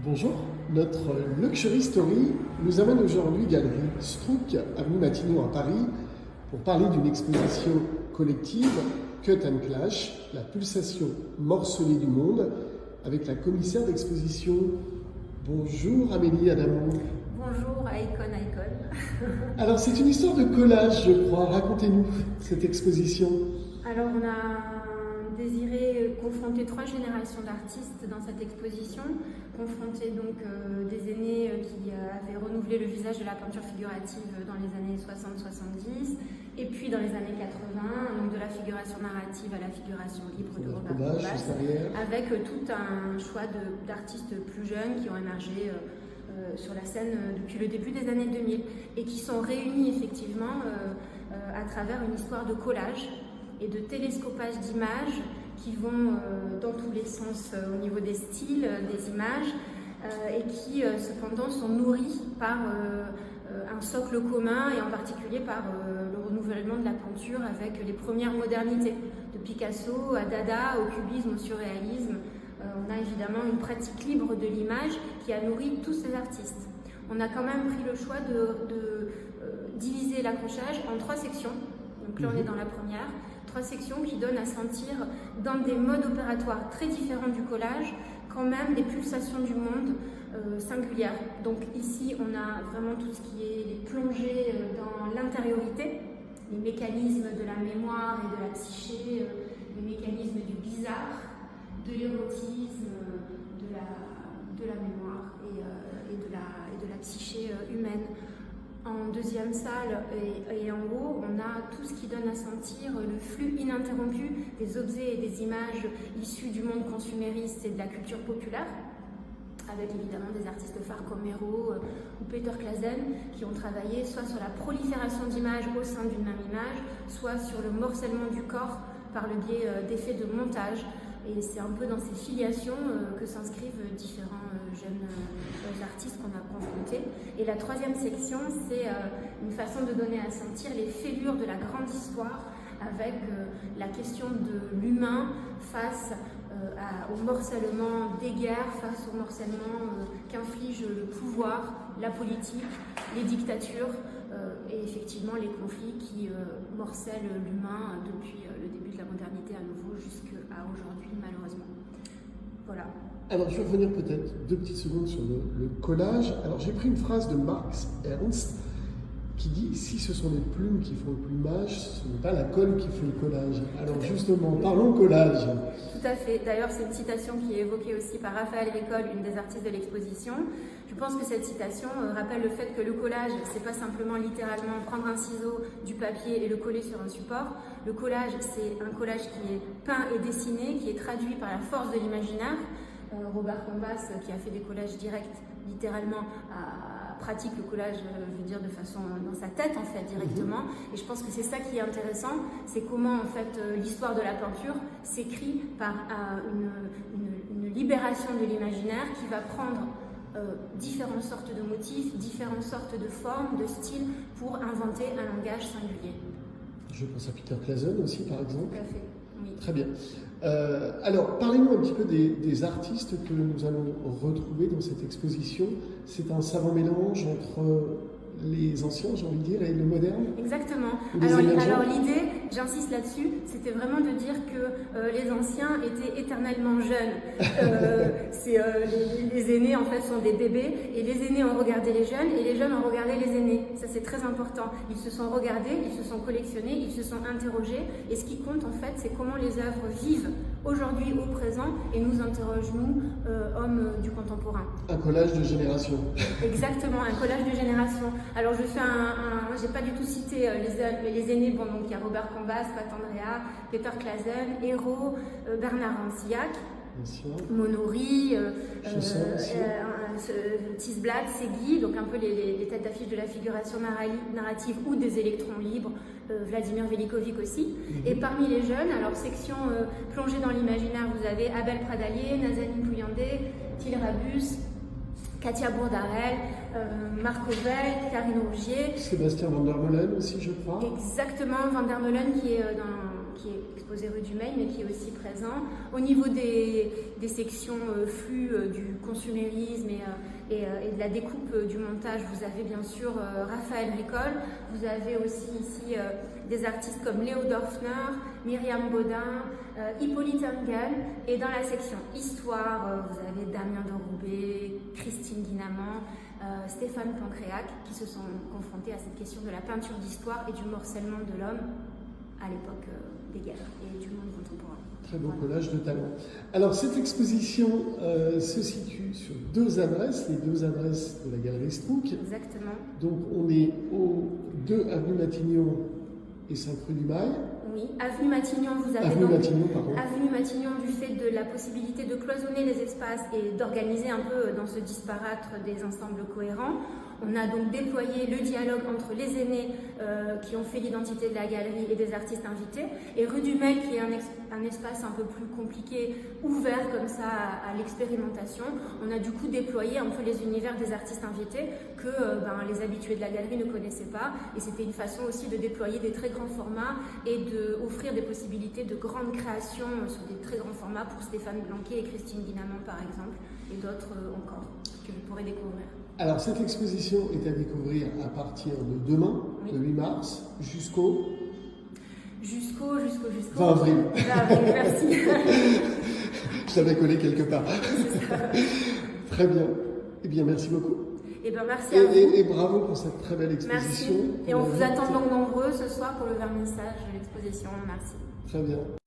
Bonjour, notre Luxury Story nous amène aujourd'hui Galerie Strouk, avenue Matignon à Paris, pour parler d'une exposition collective Cut and Clash, la pulsation morcelée du monde, avec la commissaire d'exposition. Bonjour Amélie Adamou. Bonjour Icon. Alors c'est une histoire de collage, je crois. Racontez-nous cette exposition. Alors on a désiré confronter 3 générations d'artistes dans cette exposition, confronter donc des aînés qui avaient renouvelé le visage de la peinture figurative dans les années 60-70 et puis dans les années 80, donc de la figuration narrative à la figuration libre de Robert Combas, avec tout un choix d'artistes plus jeunes qui ont émergé sur la scène depuis le début des années 2000 et qui sont réunis effectivement à travers une histoire de collage et de télescopage d'images qui vont dans tous les sens au niveau des styles, des images, et qui cependant sont nourris par un socle commun et en particulier par le renouvellement de la peinture avec les premières modernités, de Picasso à Dada, au cubisme, au surréalisme. On a évidemment une pratique libre de l'image qui a nourri tous ces artistes. On a quand même pris le choix de diviser l'accrochage en 3 sections. Donc là on est dans la première. 3 sections qui donnent à sentir dans des modes opératoires très différents du collage quand même des pulsations du monde singulières. Donc ici on a vraiment tout ce qui est les plongées dans l'intériorité, les mécanismes de la mémoire et de la psyché, les mécanismes du bizarre, de l'érotisme, de la mémoire et de la psyché humaine. En deuxième salle et en haut, on a tout ce qui donne à sentir le flux ininterrompu des objets et des images issus du monde consumériste et de la culture populaire, avec évidemment des artistes phares comme Miro ou Peter Claesen qui ont travaillé soit sur la prolifération d'images au sein d'une même image, soit sur le morcellement du corps par le biais d'effets de montage. Et c'est un peu dans ces filiations que s'inscrivent différents jeunes artistes qu'on a confrontés. Et la 3e section, c'est une façon de donner à sentir les fêlures de la grande histoire avec la question de l'humain face au morcellement des guerres, face au morcellement qu'inflige le pouvoir, la politique, les dictatures et effectivement les conflits qui morcellent l'humain depuis le début de la modernité à nouveau jusqu'à aujourd'hui malheureusement. Voilà. Alors je vais revenir peut-être 2 petites secondes sur le collage. Alors j'ai pris une phrase de Marx Ernst qui dit « Si ce sont les plumes qui font le plumage, ce n'est pas la colle qui fait le collage ». Alors justement, parlons collage. Tout à fait. D'ailleurs, c'est une citation qui est évoquée aussi par Raphaël Récoll, une des artistes de l'exposition. Je pense que cette citation rappelle le fait que le collage, c'est pas simplement littéralement prendre un ciseau, du papier et le coller sur un support. Le collage, c'est un collage qui est peint et dessiné, qui est traduit par la force de l'imaginaire. Robert Combas, qui a fait des collages directs, littéralement, pratique le collage, je veux dire, de façon dans sa tête, en fait, directement. Et je pense que c'est ça qui est intéressant, c'est comment, en fait, l'histoire de la peinture s'écrit par une libération de l'imaginaire qui va prendre différentes sortes de motifs, différentes sortes de formes, de styles, pour inventer un langage singulier. Je pense à Peter Claesen aussi, par exemple. Tout à fait, oui. Très bien. Alors, parlez-nous un petit peu des artistes que nous allons retrouver dans cette exposition. C'est un savant mélange entre les anciens, j'ai envie de dire, et le moderne. Exactement. Alors l'idée, j'insiste là-dessus, c'était vraiment de dire que les anciens étaient éternellement jeunes. Les aînés, en fait, sont des bébés, et les aînés ont regardé les jeunes, et les jeunes ont regardé les aînés. Ça, c'est très important. Ils se sont regardés, ils se sont collectionnés, ils se sont interrogés, et ce qui compte, en fait, c'est comment les œuvres vivent aujourd'hui au présent, et nous interrogent, nous, hommes du contemporain. Un collage de génération. Exactement, un collage de génération. Alors je fais j'ai pas du tout cité les aînés, bon donc il y a Robert Combas, Pat Andrea, Peter Claesen, Hérault, Bernard Rancillac, Monori, Tisblatt, Segui, donc un peu les têtes d'affiche de la figuration narrative ou des électrons libres, Vladimir Velikovic aussi. Et parmi les jeunes, alors section plongée dans l'imaginaire, vous avez Abel Pradalier, Nazanin Pouliandé, Thil Rabus, Katia Bourdarel, Marc Auvel, Karine Rougier. Sébastien Van der Meulen aussi, je crois. Exactement, Van der Meulen qui est qui est exposé rue du Mail, mais qui est aussi présent. Au niveau des sections flux du consumérisme et de la découpe du montage, vous avez bien sûr Raphaël Ricol. Vous avez aussi ici des artistes comme Léo Dorfner, Myriam Baudin, Hippolyte Engel. Et dans la section Histoire, vous avez Damien de Roubaix, Christine Guinamant, Stéphane Pancréac, qui se sont confrontés à cette question de la peinture d'histoire et du morcellement de l'homme à l'époque des guerres et du monde contemporain. Très beau collage de talents. Alors cette exposition se situe sur 2 adresses, les 2 adresses de la Galerie Strouk. Exactement. Donc on est au 2 avenue Matignon et 5 rue du Mail. Oui, avenue Matignon, vous avez Avenue donc Matignon, pardon. avenue Matignon du fait de la possibilité de cloisonner les espaces et d'organiser un peu dans ce disparate des ensembles cohérents. On a donc déployé le dialogue entre les aînés qui ont fait l'identité de la galerie et des artistes invités, et rue du Mail qui est un espace un peu plus compliqué, ouvert comme ça à l'expérimentation. On a du coup déployé un peu les univers des artistes invités que les habitués de la galerie ne connaissaient pas, et c'était une façon aussi de déployer des très grands formats et d'offrir des possibilités de grandes créations sur des très grands formats pour Stéphane Blanquet et Christine Guinamant par exemple, et d'autres encore que vous pourrez découvrir. Alors cette exposition est à découvrir à partir de demain, Oui. le 8 mars, jusqu'au 20 avril. 20 avril, merci. Je l'avais collé quelque part. C'est ça. Très bien. Eh bien, merci beaucoup. Et bien merci à vous. Et bravo pour cette très belle Merci. exposition. Et on vous attend donc nombreux ce soir pour le vernissage de l'exposition. Merci. Très bien.